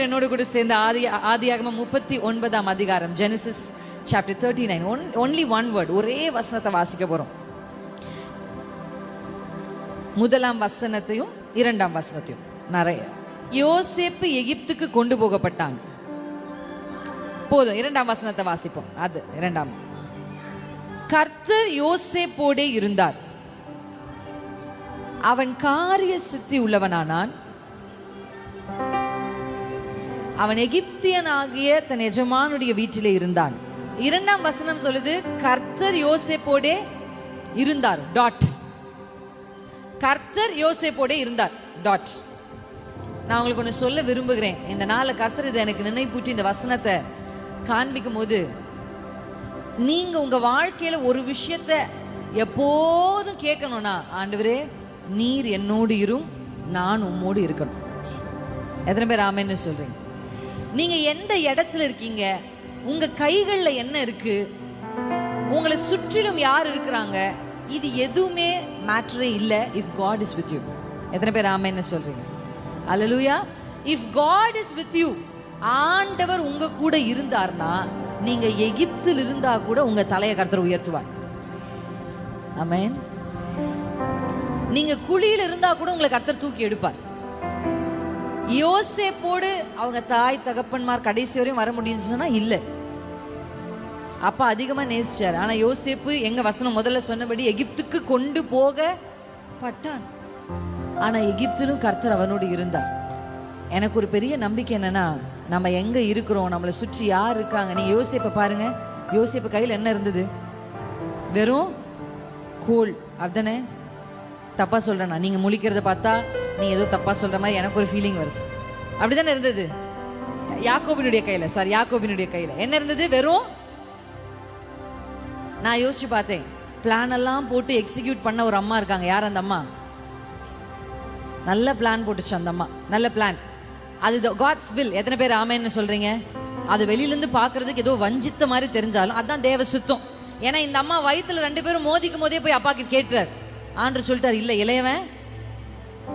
என்னோடு கூட சேர்ந்த ஆதியாகமம் 39ஆம் அதிகாரம், Genesis chapter 39. only one word, ஒரே வசனத்தை வாசிக்க போறோம். முதலாம் வசனத்தையும் இரண்டாம் வசனத்தையும். நிறைய யோசேப்பு எகிப்துக்கு கொண்டு போகப்பட்டான். போதும், இரண்டாம் வசனத்தை வாசிப்போம். அது இரண்டாம். கர்த்தர் யோசேப்போடே இருந்தார், அவன் காரிய சித்தி உள்ளவனானான். அவன் எகிப்தியனாகிய தன் எஜமானுடைய வீட்டிலே இருந்தான். இரண்டாம் வசனம் சொல்லுது, கர்த்தர் யோசேப்போடே இருந்தார். டாட். கர்த்தர் யோசேப்போடே இருந்தார். டாட். நான் உங்களுக்கு ஒன்று சொல்ல விரும்புகிறேன். இந்த நாளை கர்த்தர் இதை எனக்கு நினைப்பூட்டி இந்த வசனத்தை காண்பிக்கும் போது, நீங்க உங்க வாழ்க்கையில ஒரு விஷயத்த எப்போதும் கேட்கணும்னா, ஆண்டவரே நீர் என்னோடு இரும், நான் உம்மோடு இருக்கணும். எத்தனை பேர் ஆமென்னு சொல்றீங்க? நீங்க எந்த இடத்துல இருக்கீங்க, உங்க கைகள்ல என்ன இருக்கு, உங்களை சுற்றிலும் யார் இருக்கிறாங்க, இது எதுவுமே மேட்டரே இல்லை if God is with you. எத்தனை பேர் ஆமென்னு சொல்றீங்க? அல்லேலூயா. If God is with you, ஆண்டவர் உங்க கூட இருந்தார்னா, நீங்க எகிப்தில் இருந்தா கூட உங்க தலையை கர்த்தர் உயர்த்துவார். ஆமென். நீங்க குழியில் இருந்தா கூட உங்களை கர்த்தர் தூக்கி எடுப்பார். யோசேப்போடு அவங்க தாய் தகப்பன்மார் கடைசி வரையும் வர முடியும்னா இல்லை, அப்பா அதிகமா நேசிச்சார். ஆனா யோசேப்பு எங்க வசனம் முதல்ல சொன்னபடி எகிப்துக்கு கொண்டு போகப்பட்டான். ஆனா எகிப்திலும் கர்த்தர் அவனோடு இருந்தார். எனக்கு ஒரு பெரிய நம்பிக்கை என்னன்னா, நம்ம எங்க இருக்கிறோம், நம்மளை சுற்றி யார் இருக்காங்க. நீங்க யோசேப்பை பாருங்க. யோசேப்பு கையில் என்ன இருந்தது? வெறும் கோல். அப்படிதானே? தப்பா சொல்றேன்னா? நீங்க முழிக்கிறத பார்த்தா நீ ஏதோ தப்பா சொல்ற மாதிரி எனக்கு ஒரு ஃபீலிங் வருது. அப்படிதானே இருந்தது? யாக்கோபினுடைய கையில என்ன இருந்தது? வெறும். நான் யோசிச்சு பார்த்தேன், பிளான் எல்லாம் போட்டு எக்ஸிக்யூட் பண்ண ஒரு அம்மா இருக்காங்க. யார் அந்த அம்மா? நல்ல பிளான் போட்டுச்சு அந்த அம்மா. நல்ல பிளான். அது காட்ஸ் வில். எத்தனை பேர் ஆமென்னு சொல்றீங்க? அது வெளியிலேருந்து பார்க்கறதுக்கு ஏதோ வஞ்சித்த மாதிரி தெரிஞ்சாலும் அதான் தேவ சுத்தம். ஏன்னா இந்த அம்மா வயிற்றுல 2 பேரும் மோதிக்கும் போதே போய் அப்பா கிட்ட கேட்டுறாரு. ஆண்டவர் சொல்லிட்டார், இல்லை இளையவன்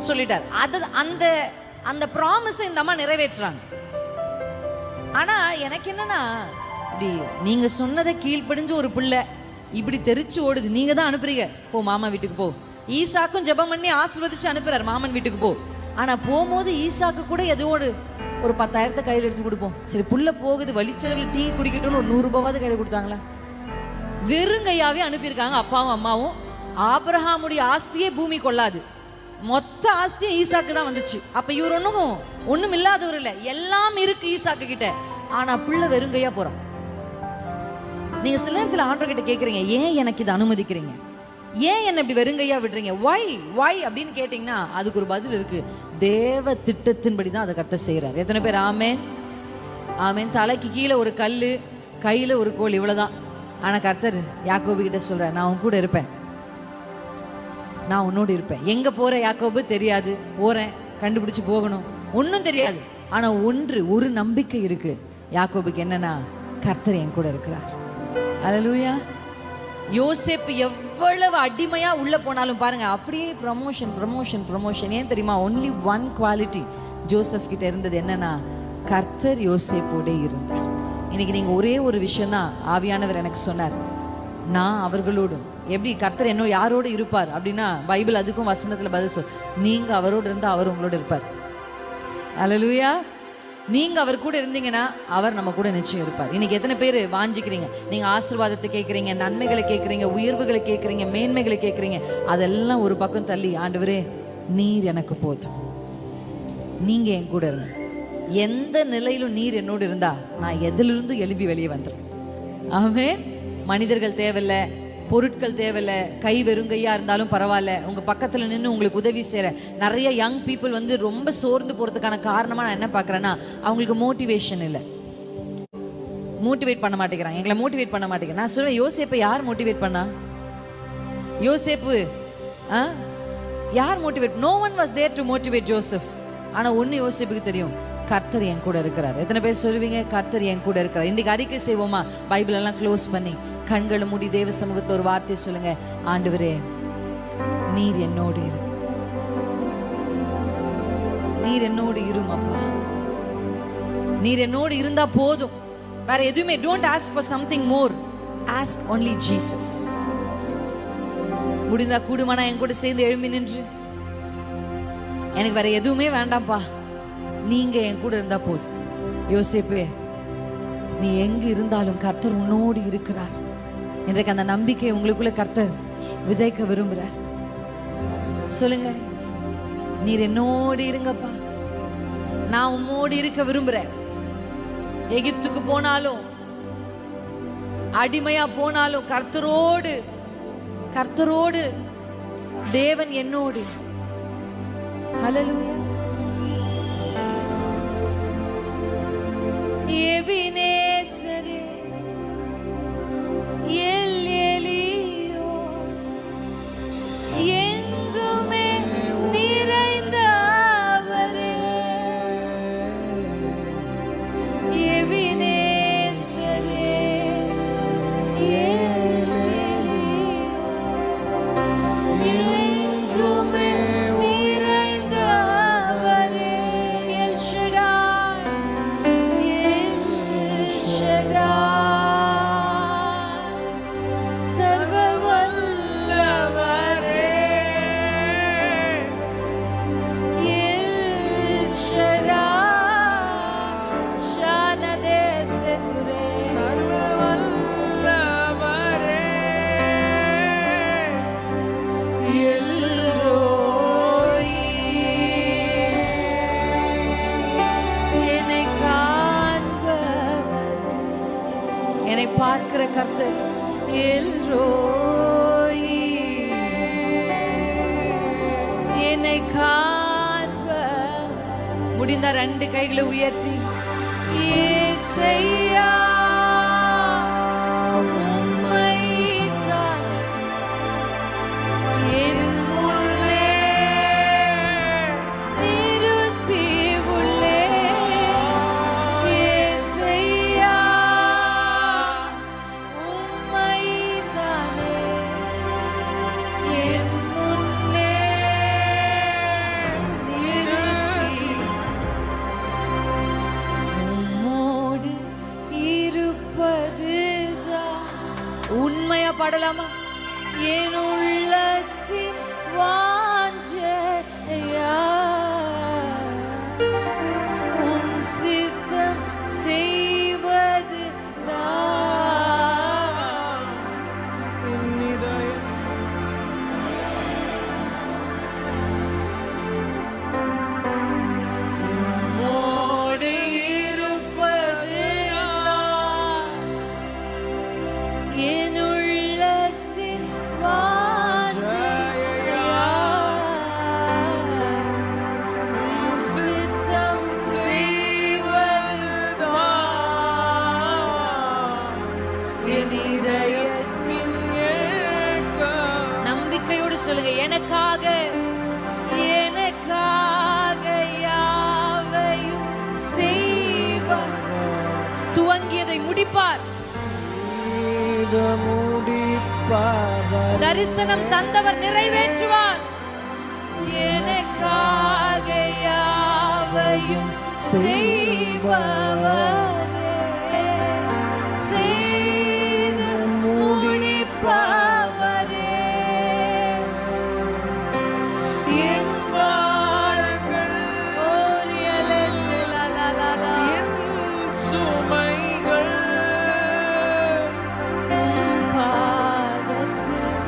சொல்லிட்டார். அது அந்த அந்த ப்ராமிஸை இந்த அம்மா நிறைவேற்றுறாங்க. ஆனா எனக்கு என்னன்னா, இப்படி நீங்க சொன்னதை கீழ்ப்படிஞ்சு ஒரு பிள்ளை இப்படி தெரிச்சு ஓடுது. நீங்க தான் அனுப்புறீங்க, போ மாமா வீட்டுக்கு போ. ஈசாக்கும் ஜெபம் பண்ணி ஆசீர்வதிச்சு அனுப்புறாரு, மாமன் வீட்டுக்கு போ. ஆனா போகும்போது ஈசாக்கு கூட ஏதோ ஒரு 10,000 கையில் எடுத்து கொடுப்போம். சரி புள்ள போகுது, வழிச்செலவில் டீ குடிக்கட்டும்னு ஒரு 100 ரூபாவது கையில் கொடுத்தாங்களா? வெறுங்கையாவே அனுப்பியிருக்காங்க அப்பாவும் அம்மாவும். ஆபிரகாமுடைய ஆஸ்தியே பூமி கொள்ளாது, மொத்த ஆஸ்தியும் ஈசாக்கு தான் வந்துச்சு. அப்ப இவர் ஒண்ணும் இல்லாதவர் இல்லை, எல்லாம் இருக்கு ஈசாக்கு கிட்ட. ஆனா பிள்ளை வெறுங்கையா போறான். நீங்க சில நேரத்தில் ஆண்டவர் கிட்ட கேட்குறீங்க, ஏன் எனக்கு இதை அனுமதிக்கிறீங்க, ஏன் என்ன இப்படி வெறுங்கையா விடுறீங்க, வை அப்படின்னு கேட்டீங்கன்னா அதுக்கு ஒரு பதில் இருக்கு. தேவ திட்டத்தின்படி தான் அதை கர்த்தர் செய்யறாரு. எத்தனை பேர் ஆமென்? ஆமென். தலைக்கு கீழே ஒரு கல்லு, கையில ஒரு கோல், இவ்வளவுதான். ஆனா கர்த்தர் யாக்கோபு கிட்ட சொல்ற, நான் உன் கூட இருப்பேன், நான் உன்னோடு இருப்பேன். எங்க போற யாக்கோபு தெரியாது, போறேன் கண்டுபிடிச்சு போகணும், ஒன்னும் தெரியாது. ஆனா ஒரு நம்பிக்கை இருக்கு யாக்கோபுக்கு. என்னன்னா, கர்த்தர் என் கூட இருக்கிறார். அல்லேலூயா. யோசேப்பு எவ்வளவு அடிமையா உள்ள போனாலும் பாருங்க, அப்படியே ப்ரமோஷன். ஏன் தெரியுமா? ஒன்லி ஒன் குவாலிட்டி ஜோசப் கிட்ட இருந்தது. என்னன்னா, கர்த்தர் யோசேப்போடே இருந்தார். இன்னைக்கு நீங்க ஒரே ஒரு விஷயம் தான் ஆவியானவர் எனக்கு சொன்னார், நான் அவர்களோடும். எப்படி கர்த்தர் என்ன யாரோடு இருப்பார் அப்படின்னா, பைபிள் அதுக்கும் வசனத்துல பதில் சொல். நீங்க அவரோடு இருந்தா அவர் உங்களோட இருப்பார். அல்லேலூயா. நீங்க அவர் கூட இருந்தீங்கன்னா அவர் நம்ம கூட நிச்சயம் இருப்பார். இன்னைக்கு எத்தனை பேர் வாஞ்சிக்கிறீங்க? நீங்க ஆசீர்வாதத்தை கேட்குறீங்க, நன்மைகளை கேட்குறீங்க, உயர்வுகளை கேட்குறீங்க, மேன்மைகளை கேட்குறீங்க. அதெல்லாம் ஒரு பக்கம் தள்ளி, ஆண்டவரே நீர் எனக்கு போதும், நீங்க என் கூட இருங்க. எந்த நிலையிலும் நீர் என்னோடு இருந்தா நான் எதிலிருந்து எழுப்பி வெளியே வந்துடும். ஆமென். மனிதர்கள் தேவையில்லை, பொருட்கள் தேவையில்லை, கை வெறுங்கையா இருந்தாலும் பரவாயில்ல. உங்க பக்கத்துல நின்று உங்களுக்கு உதவி செய்யற நிறைய யங் பீப்புள் ரொம்ப சோர்ந்து போறதுக்கான காரணமா நான் என்ன பாக்குறேன்னா, அவங்களுக்கு மோட்டிவேஷன் இல்லை, மோட்டிவேட் பண்ண மாட்டேங்கிறாங்க, எங்களை மோட்டிவேட் பண்ண மாட்டேங்கிறேன். நான் சொல்லுவேன், யோசேப்பை யார் மோட்டிவேட் பண்ணா? யோசேப்பு யார் motivate? No one was there to motivate Joseph. ஆனா ஒன்னு யோசேப்புக்கு தெரியும், கர்த்தர் என் கூட இருக்கிறார். எத்தனை பேர் சொல்லுவீங்க, கர்த்தர் என் கூட இருக்கிறார்? இன்னைக்கு அறிக்கை செய்வோமா? பைபிள் எல்லாம் க்ளோஸ் பண்ணி கண்களை மூடி தேவ சமூகத்தில் ஒரு வார்த்தை சொல்லுங்க, ஆண்டவரே நீர் என்னோடு இரு, நீர் என்னோடு இரும் அப்பா. நீர் என்னோடு இருந்தா போதும், வேற எதுவுமே. Don't ask for something more, ask only Jesus. முடிந்தா கூடுமானா என் கூட சேர்ந்து எழும்பி நின்று, எனக்கு வேற எதுவுமே வேண்டாம்ப்பா, நீங்க என் கூட இருந்தா போதும். யோசேப்பே, நீ எங்கு இருந்தாலும் கர்த்தர் உன்னோடு இருக்கிறார். இன்றைக்கு அந்த நம்பிக்கை உங்களுக்குள்ள கர்த்தர் விதைக்க விரும்புகிறார். சொல்லுங்க, நீர் என்னோடு இருங்கப்பா, நான் உம்மோடு இருக்க விரும்புறேன். எகிப்துக்கு போனாலும், அடிமையா போனாலும், கர்த்தரோடு தேவன் என்னோடு. ஹல்லேலூயா. எபினேசரே, எல் எலியோ, எங்குமே நிறைந்தவரே. எபினேசரே, எல் எலியோ, எங்குமே நிறைந்தவரே. எல் ஷடாய், எல் ஷடாய், சர்வ வல்லவரே. எல் ஷடாய், ஷானதேசதுரே, சர்வ வல்லவரே. எல் ரோயி, என்னை காண்பவரே, என்னை பார்க்கிற கர்த்தர். எல் ரோயி, என்னை காண்பவர். முடிந்தா 2 கைகளை உயர்த்தி, இயேசையா, உம்மைத்தானே என் முன்னே நிறுத்தி உள்ளேன். இயேசையா, உம்மைத்தானே என் முன்னே நிறுத்தி, உம்மோடு இருப்பதுதான். உண்மையா பாடலாமா? என் உள்ளத்தின் வாஞ்சையா, உம் சித்தம் செய்வதுதான். என் இதயம் உம்மோடு இருப்பதுதான் என் உள்ளத்தின் வாஞ்சையா, உம் சித்தம் செய்வதுதான் என் இதயத்தின் ஏக்கம். நம்பிக்கையோடு சொல்லுங்க, எனக்காக யாவையும் செய்வார். துவங்கியதை முடிப்பார். செய்த முடிப்பவர். தரிசனம் தந்தவர் நிறைவேற்றுவார். எனக்காக யாவையும் செய்பவரே, செய்து முடிப்பவரே. என் பாரங்கள் ஓரியலே செலலலலா, என் சுமைகள் உம் பாதத்தில்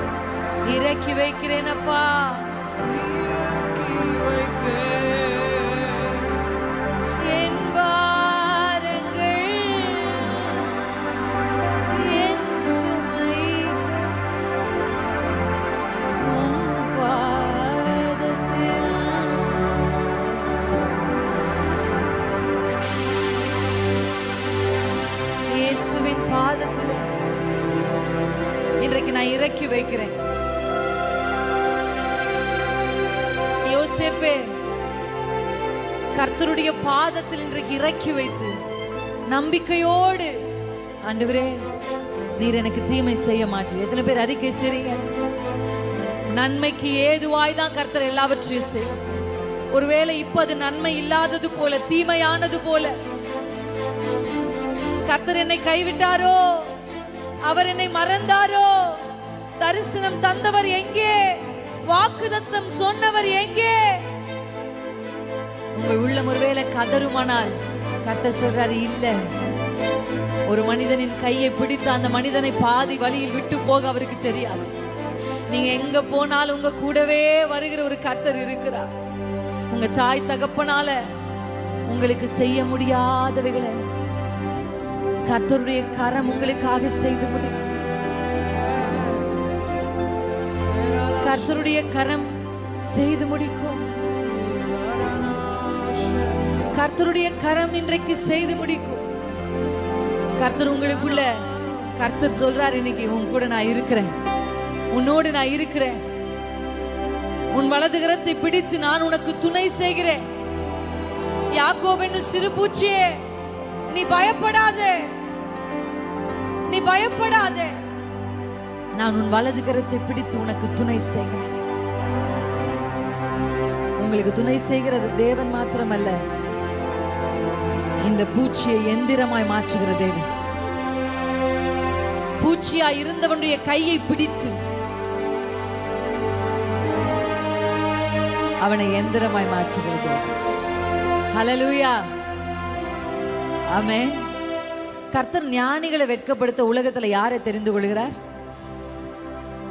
இறக்கி வைக்கிறேனப்பா. இறக்கி வைத்தேன். என் பாரங்கள், என் சுமை உம் பாதத்தில். இயேசுவின் பாதத்தில் இன்றைக்கு நான் இறக்கி வைக்கிறேன். யோசேப்பே, கர்த்தருடைய பாதத்தில் இன்றைக்கு இறக்கி வைத்து நம்பிக்கையோடு, ஆண்டவரே நீர் எனக்கு தீமை செய்ய மாட்டீர். எத்தனை பேர் அறிக்கை செய்றீங்க? நன்மைக்கு ஏதுவாய் தான் கர்த்தர் எல்லாவற்றையும் செய்வார். ஒருவேளை இப்ப அது நன்மை இல்லாதது போல, தீமையானது போல கர்த்தர் என்னை கைவிட்டாரோ, அவர் என்னை மறந்தாரோ, தரிசனம் தந்தவர் எங்கே, வாக்குதத்தம் சொன்னவர் எங்கே? உங்கள் உள்ளம் ஒருவேளை கதறுமானால் கர்த்தர் சொல்றாரு, இல்ல. ஒரு மனிதனின் கையை பிடித்து அந்த மனிதனை பாதி வழியில் விட்டு போக அவருக்கு தெரியாது. நீங்க எங்க போனாலும் உங்க கூடவே வருகிற ஒரு கர்த்தர் இருக்கிறார். உங்க தாய் தகப்பனால உங்களுக்கு செய்ய முடியாதவைகளை கர்த்தருடைய கரம் உங்களுக்காக செய்து முடியும். கர்த்தருடைய கரம் செய்து முடிக்கும். கர்த்தருடைய கரம் இன்றைக்கு செய்து முடிக்கும். கர்த்தர் உங்களுக்குள்ள, கர்த்தர் சொல்றார், இன்னைக்கு உன் கூட நான் இருக்கிறேன், உன்னோடு நான் இருக்கிறேன், உன் வலது கரத்தை பிடித்து நான் உனக்கு துணை செய்கிறேன். யாக்கோபு என்னும் சிறு பூச்சியே, நீ பயப்படாதே, நீ பயப்படாதே, நான் உன் வலது கரத்தை பிடித்து உனக்கு துணை செய்கிறேன். உங்களுக்கு துணை செய்கிறது தேவன் மாத்திரமல்ல, இந்த பூச்சியை எந்திரமாய் மாற்றுகிற தேவன். பூச்சியா இருந்தவனுடைய கையை பிடித்து அவனை எந்திரமாய் மாற்றுகிறது. ஹல்லேலூயா, ஆமென். கர்த்தர் ஞானிகளை வெட்கப்படுத்த உலகத்துல யாரை தெரிந்து கொள்கிறார்?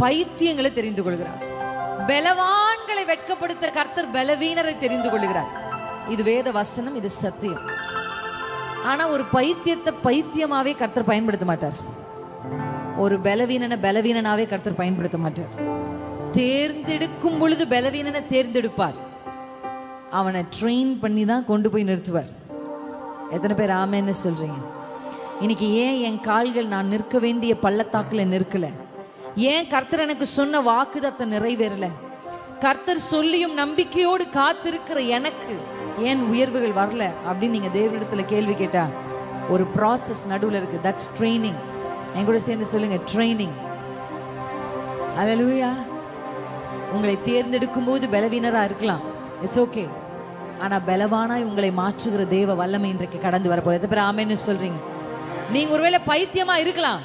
பைத்தியங்களை தெரிந்து கொள்கிறார். பலவான்களை வெட்கப்படுத்த கர்த்தர் பலவீனரை தெரிந்து கொள்கிறார். இது வேத வசனம், இது சத்தியம். ஆனா ஒரு பைத்தியத்தை பைத்தியமாவே கர்த்தர் பயன்படுத்த மாட்டார். ஒரு பலவீனனை பலவீனனாவே கர்த்தர் பயன்படுத்த மாட்டார். தேர்ந்தெடுக்கும் பொழுது பலவீனனை தேர்ந்தெடுப்பார். அவனை ட்ரெயின் பண்ணி தான் கொண்டு போய் நிறுத்துவார். எத்தனை பேர் ஆமென்னு சொல்றீங்க? இன்னைக்கு ஏன் என் கால்கள் நான் நிற்க வேண்டிய பள்ளத்தாக்குல நிற்கல? ஏன் கர்த்தர் எனக்கு சொன்ன வாக்குதத்தை நிறைவேறல? கர்த்தர் சொல்லியும் நம்பிக்கையோடு காத்திருக்கிற எனக்கு ஏன் உயர்வுகள் வரல அப்படின்னு நீங்க தேவனிடத்துல கேள்வி கேட்டா, ஒரு ப்ராசஸ் நடுவில் இருக்கு. That's training. என் கூட சேர்ந்து சொல்லுங்க, ட்ரைனிங். ஹல்லேலூயா. உங்களை தேர்ந்தெடுக்கும் போது பலவீனரா இருக்கலாம், இட்ஸ் ஓகே. ஆனா பலவானாய் உங்களை மாற்றுகிற தேவ வல்லமை இன்றைக்கு கடந்து வரப்போகுது. எத்தனை பேர் ஆமென்னு சொல்றீங்க? நீங்க ஒருவேளை பைத்தியமா இருக்கலாம்,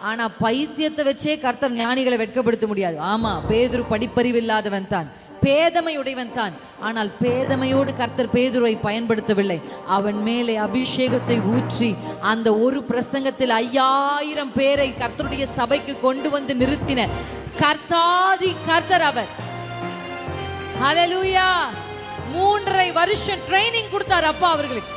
ஆனா பைத்தியத்தை வச்சே கர்த்தர் ஞானிகளை வெட்கப்படுத்த முடியாது. ஆமா, பேதுரு படிப்பறிவு இல்லாதவன் தான், பேதமையுடையவன் தான். ஆனால் பேதமையோடு கர்த்தர் பேதுருவை பயன்படுத்தவில்லை. அவன் மேலே அபிஷேகத்தை ஊற்றி அந்த ஒரு பிரசங்கத்தில் 5000 பேரை கர்த்தருடைய சபைக்கு கொண்டு வந்து நிறுத்தின கர்த்தாதி கர்த்தர் அவர். ஹல்லேலூயா. 3.5 வருஷம் ட்ரைனிங் கொடுத்தார் அப்பா அவர்களுக்கு.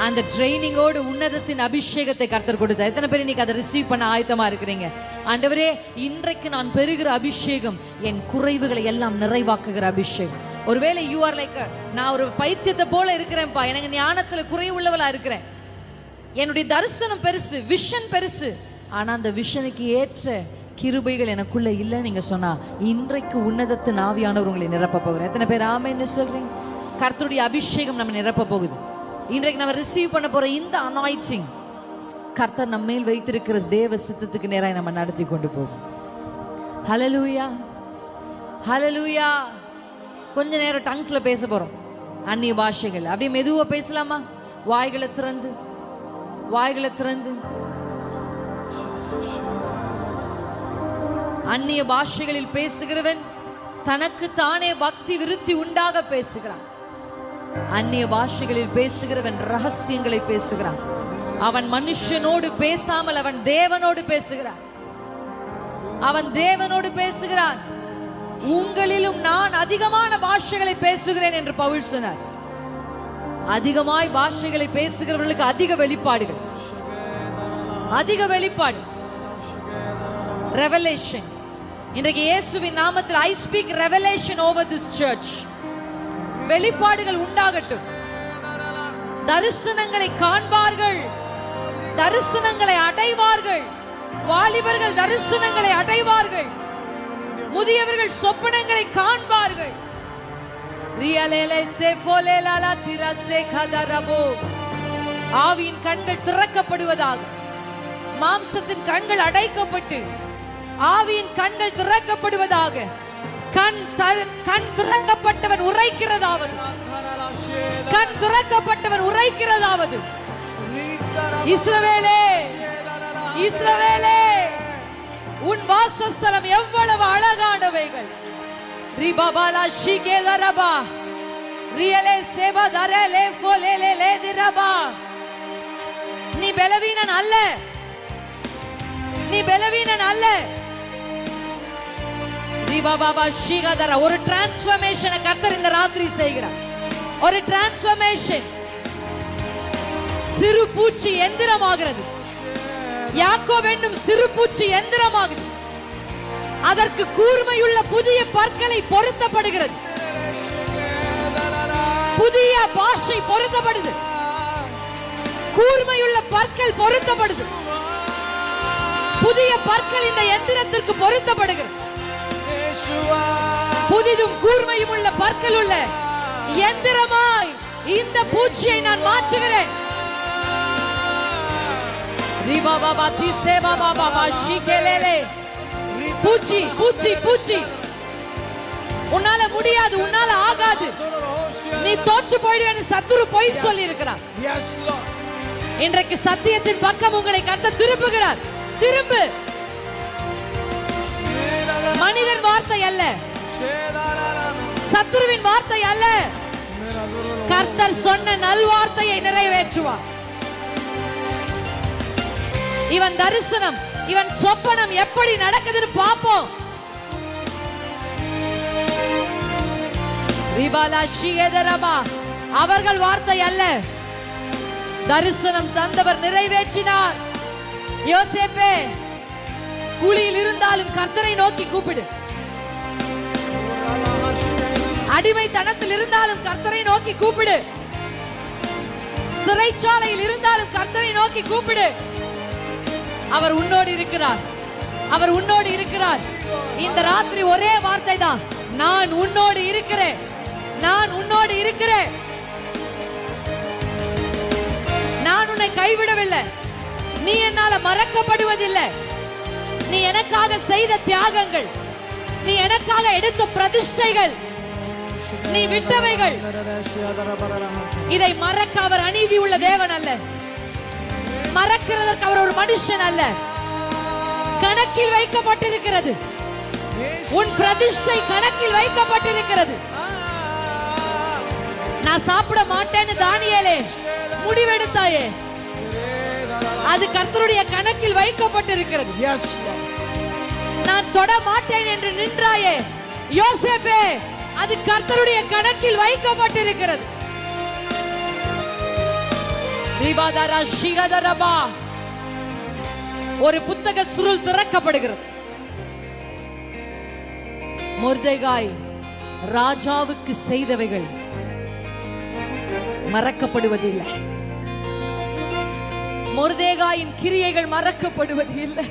அந்த ட்ரைனிங்கோடு உன்னதத்தின் அபிஷேகத்தை கர்த்தர் கொடுத்தார். எத்தனை பேர் இன்னைக்கு அதை ரிசீவ் பண்ண ஆயத்தமா இருக்கிறீங்க? ஆண்டவரே, இன்றைக்கு நான் பெறுகிற அபிஷேகம் என் குறைவுகளை எல்லாம் நிறைவாக்குகிற அபிஷேகம். ஒருவேளை யூ ஆர் லைக், நான் ஒரு பைத்தியத்தை போல இருக்கிறேன்ப்பா, எனக்கு ஞானத்துல குறைவுள்ளவளா இருக்கிறேன், என்னுடைய தரிசனம் பெருசு, விஷன் பெருசு, ஆனா அந்த விஷனுக்கு ஏற்ற கிருபைகள் எனக்குள்ள இல்லை நீங்க சொன்னா, இன்றைக்கு உன்னதத்தின் ஆவியானவர் உங்களை நிரப்ப போகிறார். எத்தனை பேர் ஆமென்னு சொல்றீங்க? கர்த்தருடைய அபிஷேகம் நம்ம நிரப்ப போகுது. இன்றைக்கு நம்ம ரிசீவ் பண்ண போற இந்த அனாயிண்டிங் கர்த்தர் நம்ம மேல் வைத்திருக்கிற தேவ சித்தத்துக்கு நேராக நம்ம நடத்தி கொண்டு போகும். ஹல்லேலூயா, ஹல்லேலூயா. கொஞ்ச நேரம் டங்ஸ்ல பேச போறோம், அந்நிய பாஷைகள். அப்படியே மெதுவா பேசலாமா? வாய்களை திறந்து, வாய்களை திறந்து. அந்நிய பாஷைகளில் பேசுகிறவன் தனக்கு தானே பக்தி விருத்தி உண்டாக பேசுகிறான். அந்நிய பாஷைகளில் பேசுகிறவன் ரகசியங்களை பேசுகிறான். அவன் மனுஷனோடு பேசாமல் அவன் தேவனோடு பேசுகிறான். அவன் தேவனோடு பேசுகிறான். உங்களிலும் நான் அதிகமான பாஷைகளை பேசுகிறேன் என்று பவுல் சொன்னார். அதிகமாய் பாஷைகளை பேசுகிறவர்களுக்கு அதிக வெளிப்பாடுகள், அதிக வெளிப்பாடு, ரெவலேஷன். இன்றைக்கு இயேசுவின் நாமத்தில் I speak revelation over this church. வெளிப்பாடுகள் உண்டாகட்டும். தரிசனங்களை காண்பார்கள், தரிசனங்களை அடைவார்கள். வாலிபர்கள் தரிசனங்களை அடைவார்கள், முதியவர்கள் சொப்பனங்களை காண்பார்கள். ஆவியின் கண்கள் திறக்கப்படுவதாக, மாம்சத்தின் கண்கள் அடைக்கப்பட்டு ஆவியின் கண்கள் திறக்கப்படுவதாக. கண் திறக்கப்பட்டவன் உரைக்கிறதாவது, கண் திறக்கப்பட்டவன் உரைக்கிறதாவது. இஸ்ரவேலே, இஸ்ரவேலே, உன் வாசஸ்தலம் எவ்வளவு அழகானவைகள். ரிபபாலா ஷிகேதரபா ரியலே சேவா தரலே ஃபோலேலே லேதிரபா. நீ பலவீனன் அல்ல, நீ பலவீனன் அல்ல. ரிபபாபா ஷிகதர. ஒரு டிரான்ஸ்ஃபர்மேஷனை கர்த்தர் இந்த ராத்திரி செய்கிறார். ஒரு டிரான்ஸ்ஃபர்மேஷன். சிறு பூச்சி எந்திரமாகிறது. யாக்கோபு என்னும் சிறு பூச்சி எந்திரமாகுது. அதற்கு கூர்மையுள்ள புதிய பற்களை பொருத்தப்படுகிறது. புதிய பாஷை பொருத்தப்படுது. கூர்மையுள்ள பற்கள் பொருத்தப்படுது. புதிய பற்கள் இந்த எந்திரத்திற்கு பொருத்தப்படுகிறது. புதிதும் கூர்மையும் உள்ள பற்கள் உள்ள எந்திரமாய் இந்த பூச்சியை நான் மாற்றுகிறேன். பூச்சி பூச்சி பூச்சி, உன்னால முடியாது, உன்னால ஆகாது, நீ தோற்று போயிடுவேன்னு சத்துரு பொய் சொல்லி இருக்கிறார். இன்றைக்கு சத்தியத்தின் பக்கம் உங்களை கர்த்தர் திருப்புகிறார். திரும்பு. மனிதன் வார்த்தை அல்ல, சத்துருவின் வார்த்தை அல்ல, கர்த்தர் சொன்ன நல்வார்த்தையை நிறைவேற்றுவார். இவன் தரிசனம், இவன் சொப்பனம் எப்படி நடக்குதுன்னு பாப்போம். அவர்கள் வார்த்தை அல்ல, தரிசனம் தந்தவர் நிறைவேற்றினார். யோசேப்பே, குழியில் இருந்தாலும் கர்த்தரை நோக்கி கூப்பிடு. அடிமைத்தனத்தில் இருந்தாலும் கர்த்தரை நோக்கி கூப்பிடு. சிறைச்சாலையில் இருந்தாலும் கர்த்தரை நோக்கி கூப்பிடு. அவர் உன்னோடு இருக்கிறார். அவர் உன்னோடு இருக்கிறார். இந்த ராத்திரி ஒரே வார்த்தை தான், நான் உன்னோடு இருக்கிறேன், நான் உன்னோடு இருக்கிறேன். நான் உன்னை கைவிடவில்லை. நீ என்னால மறக்கப்படுவதில்லை. நீ எனக்காக செய்த தியாகங்கள், நீ எனக்காக எடுத்த பிரதிஷ்டைகள், நீ விட்டவைகள், இதை மறக்க அவர் அநீதி உள்ள தேவன் அல்ல. மறக்கிறதற்கு அவர் ஒரு மனுஷன் அல்ல. கணக்கில் வைக்கப்பட்டிருக்கிறது. உன் பிரதிஷ்டை கணக்கில் வைக்கப்பட்டிருக்கிறது. நான் சாப்பிட மாட்டேன்னு தானியேலே முடிவெடுத்தாயே, அது கர்த்தருடைய கணக்கில் வைக்கப்பட்டிருக்கிறது. நான் தொட மாட்டேன் என்று நின்றாயே யோசேப்பே, அது கர்த்தருடைய கணக்கில் வைக்கப்பட்டிருக்கிறது. ஒரு புத்தக சுருள் திறக்கப்படுகிறது. மொர்தெகாய் ராஜாவுக்கு செய்தவைகள் மறக்கப்படுவதில்லை. மொர்தெகாயின் கிரியைகள் மறக்கப்படுவது இல்லை.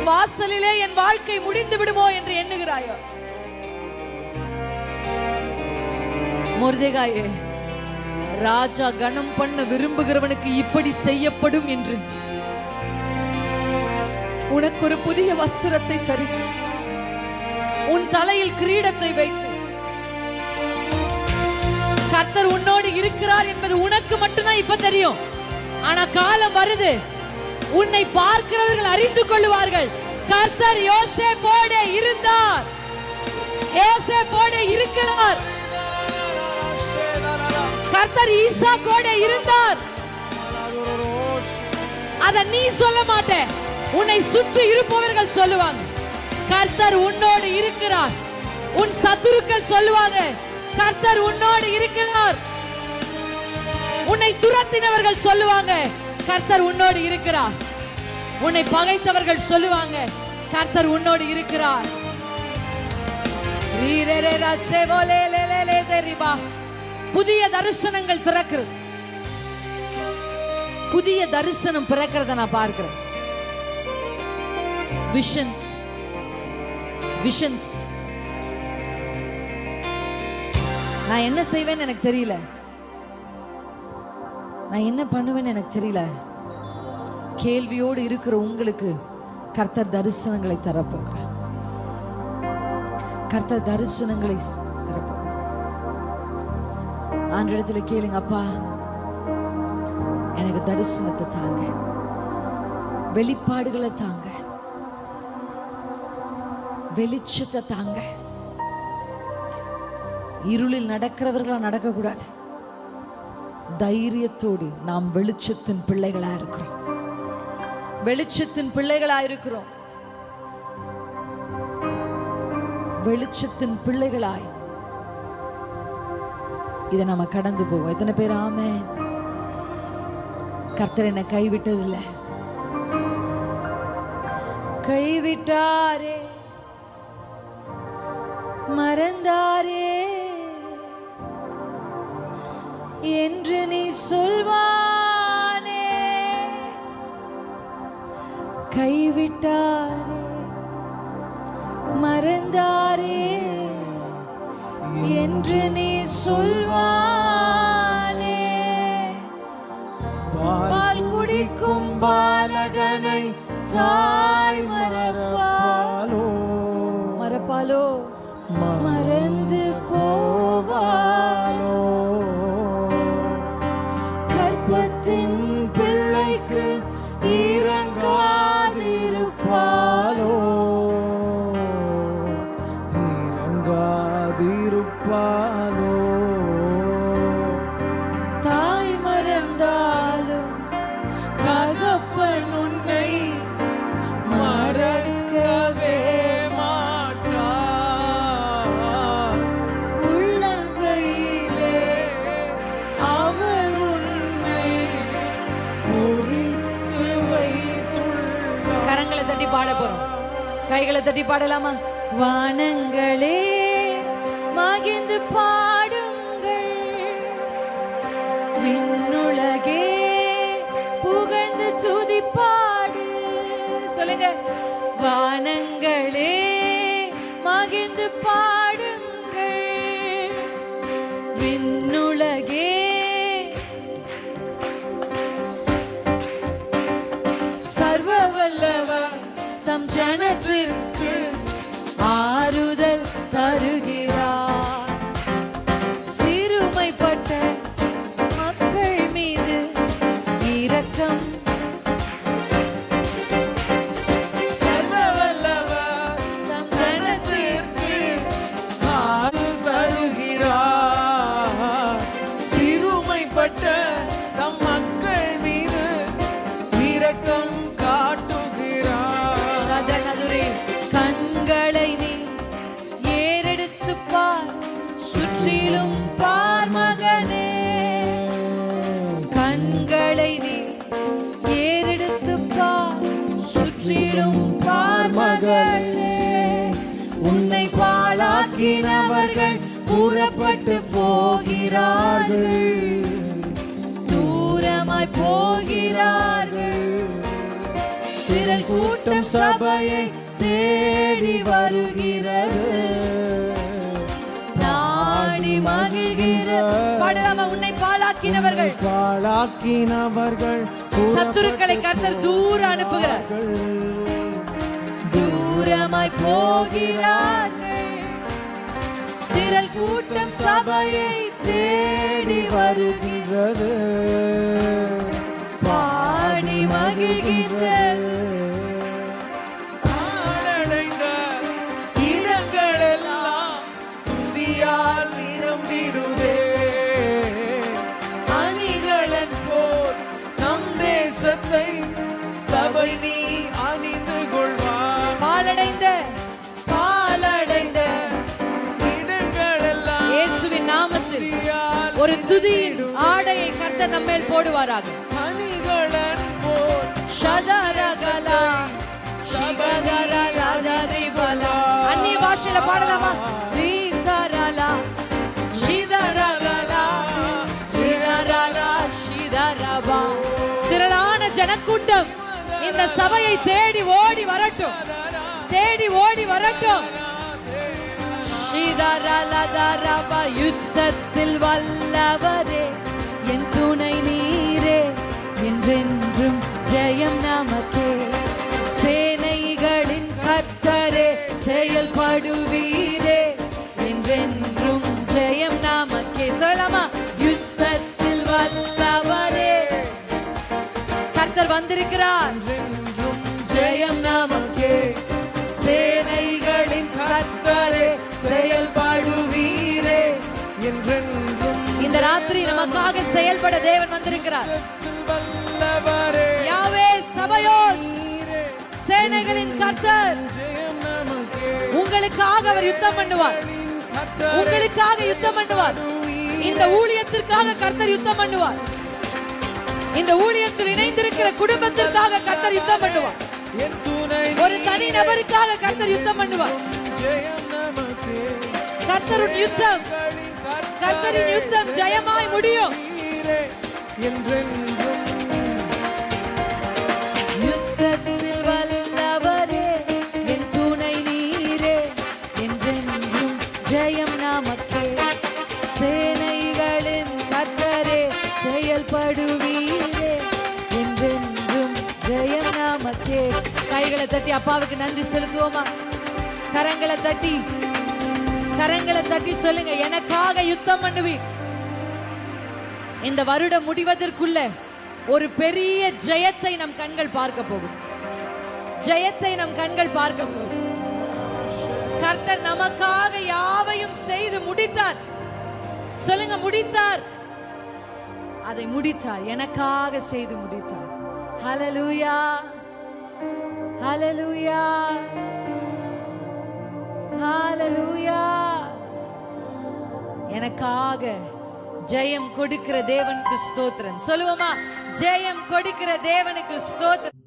வாசலிலே என் வாழ்க்கை முடிந்து விடுமோ என்று எண்ணுகிறாயோ? மொர்தெகாயே, ராஜா கணம் பண்ண விரும்புகிறவனுக்கு இப்படி செய்யப்படும் என்று உனக்கு ஒரு புதிய வஸ்திரத்தை தரித்து, உன் தலையில் கிரீடத்தை வைத்து, கர்த்தர் உன்னோடு இருக்கிறார் என்பது உனக்கு மட்டும்தான் இப்ப தெரியும். ஆனா காலம் வருது, உன்னை பார்க்கிறவர்கள் அறிந்து கொள்வார்கள். கர்த்தர் யோசேப்போடு இருந்தார், யோசேப்போடு இருக்கிறார். கர்த்தர் ஈசாக்கோடு இருந்தார். அத நீ சொல்ல மாட்டே, உன்னை சுற்றி இருப்பவர்கள் சொல்லுவாங்க. கர்த்தர் உன்னோடு இருக்கிறார். உன் சத்துருக்கள் சொல்லுவாங்க, கர்த்தர் உன்னோடு இருக்கிறார். உன்னை துரத்தினவர்கள் சொல்லுவாங்க, கர்த்தர் உன்னோடு இருக்கிறார். உன்னை பகைத்தவர்கள் சொல்லுவாங்க, கர்த்தர் உன்னோடு இருக்கிறார். புதிய தரிசனங்கள் திறக்கிறது. புதிய தரிசனம் பிறக்கிறத நான் பார்க்கிறேன். Visions, visions. நான் என்ன செய்வேன்னு எனக்கு தெரியல, நான் என்ன பண்ணுவேன்னு எனக்கு தெரியல. கேள்வியோடு இருக்கிற உங்களுக்கு கர்த்தர் தரிசனங்களை தரப்போகிறார். கர்த்தர் தரிசனங்களை தரப்போகிறார். ஆண்டவரிடத்துல கேளுங்க, அப்பா எனக்கு தரிசனத்தை தாங்க, வெளிப்பாடுகளை தாங்க, வெளிச்சத்தை தாங்க. இருளில் நடக்கிறவர்களா நடக்கக்கூடாது. தைரியத்தோடு நாம் வெளிச்சத்தின் பிள்ளைகளா இருக்கிறோம். வெளிச்சத்தின் பிள்ளைகளா இருக்கிறோம். வெளிச்சத்தின் பிள்ளைகளாய் இதை நம்ம கடந்து போவோம். எத்தனை பேர் ஆமென்? கர்த்தர் என்னை கைவிட்டதில்லை. கைவிட்டாரே, மறந்தாரே என்று நீ சொல்வானே. கைவிட்டாரே, மறந்தாரே என்று நீ சொல்வானே. பால் குடிக்கும் பாலகனை தாய் மறப்பாலோ, மறப்பாலோ, மறந்து போவாலோ. கர்ப்பத்தின் பிள்ளைக்கு இறங்காதிருப்பாலோ, இறங்காதிருப்பாலோ. தாய் மறந்தாலும் தகப்பன் உன்னை மறக்கவே மாட்டார். உள்ளங்கையிலே அவர் உன்னை குறித்து வைத்துள்ளார். கரங்களை தட்டி பாட போறோம். கைகளை தட்டி பாடலாமா? வானங்களே மகிழ்ந்து பாடுங்கள், விண்ணுலகே புகழ்ந்து துதி பாடு. சொல்லுங்க. வானங்களே மகிழ்ந்து பாடுங்கள், விண்ணுலகே சர்வ வல்லவர் தம் ஜனத்திற்கு ஆறுதல் தருகிறார். சிறுமைப்பட்ட மக்கள் மீது இரக்கம். சர்வ வல்லவர் தம் ஜனத்திற்கு ஆறுதல் தருகிறார். சிறுமைப்பட்ட தம் மக்கள் மீது இரக்கம் காட்டுகிறார். சதனதுரே கண்களை நீ ஏறெடுத்து பார், சுற்றிலும் பார் மகனே. கண்களை நீ ஏறெடுத்து பார், சுற்றிலும் பார் மகனே. உன்னை பாழாக்கினவர்கள் புறப்பட்டு போகிறார்கள், தூரமாய் போகிறார்கள். திரள் கூட்டம் சபையை தேடி வருகிறது, நாடி மகிழ்கிறது. பாடலாமா? உன்னை பாழாக்கினவர்கள், பாழாக்கினவர்கள் சத்துருக்களை கர்த்தர் தூர அனுப்புகிறார், தூரமாய் போகிறார்கள். திரள் கூட்டம் சபையை தேடி வருகிறது, பாடி மகிழ்கிறது. பாழடைந்த இடங்களெல்லாம் துதியால் நிரம்பிடுதே. அணிகளன் போல் நம் தேசத்தை சபை நீ அணிந்து கொள்வார். பாலடைந்த இடங்களெல்லாம் இயேசுவின் நாமத்தில் துதியால் ஒரு துதியின் ஆடையை கர்த்தர் நம்மேல் போடுவாராக. அணிகளன் போல் ஷதரகலா ஷிகதரலா தரிபலா. அந்நிய பாஷையில பாடலாமா? ரீதரலா ஷிதரகலா ஷிதரலா ஷிதரபா. திரளான ஜனக்கூட்டம் இந்த சபையை தேடி ஓடி வரட்டும், தேடி ஓடி வரட்டும். ஷிதரலதரபா. யுத்தத்தில் வல்லவரே என் துணை நீரே, என்றென்றும் ஜெயம் நமக்கே. சேனைகளின் கர்த்தரே செயல்படுவீரே, என்றென்றும் ஜெயம் நமக்கே. சொல்லலாமா? யுத்தத்தில் வல்லவரே வந்திருக்கிறார். என்றென்றும் ஜெயம் நமக்கே. சேனைகளின் கர்த்தரே செயல்படுவீரே. என்றென்றும் இந்த ராத்திரி நமக்காக செயல்பட தேவன் வந்திருக்கிறார். வல்லவரே யாவே சபையோர், சேனைகளின் கர்த்தர் ஜெயம் நமக்கே. உங்களுக்காக அவர் யுத்தம் பண்ணுவார். உங்களுக்காக யுத்தம் பண்ணுவார். இந்த ஊழியத்திற்காக கர்த்தர் யுத்தம் பண்ணுவார். இந்த ஊழியத்தில் இணைந்திருக்கிற குடும்பத்திற்காக கர்த்தர் யுத்தம் பண்ணுவார். என் துணை ஒரு தனி நபருக்காக கர்த்தர் யுத்தம் பண்ணுவார். ஜெயம் நமக்கே. கர்த்தரின் யுத்தம், கர்த்தரின் யுத்தம் ஜெயமாய் முடியும். என்றென்றும் யுத்தத்தில் வல்லவரே என் துணை நீரே. என்றென்றும் ஜெயம் நமக்கே. சேனைகளின் கர்த்தரே செயல்படுவீரே. என்றென்றும் ஜெயம் நமக்கே. கைகளை தட்டி அப்பாவுக்கு நன்றி செலுத்துவோமா? கரங்களை தட்டி சொல்லுங்க, எனக்காக யுத்தம் பண்ணுவீர். இந்த வருடம் முடிவதற்குள்ள ஒரு பெரிய ஜெயத்தை நம் கண்கள் பார்க்க போகும். ஜெயத்தை நம் கண்கள் பார்க்க போகும். கர்த்தர் நமக்காக யாவையும் செய்து முடித்தார். சொல்லுங்க, முடித்தார். அதை முடித்தார், எனக்காக செய்து முடித்தார். ஹல்லேலூயா, ஹல்லேலூயா, ஹல்லேலூயா. எனக்காக ஜெயம் கொடுக்கிற தேவனுக்கு ஸ்தோத்திரம் சொல்லுவோமா? ஜெயம் கொடுக்கிற தேவனுக்கு ஸ்தோத்திரம்.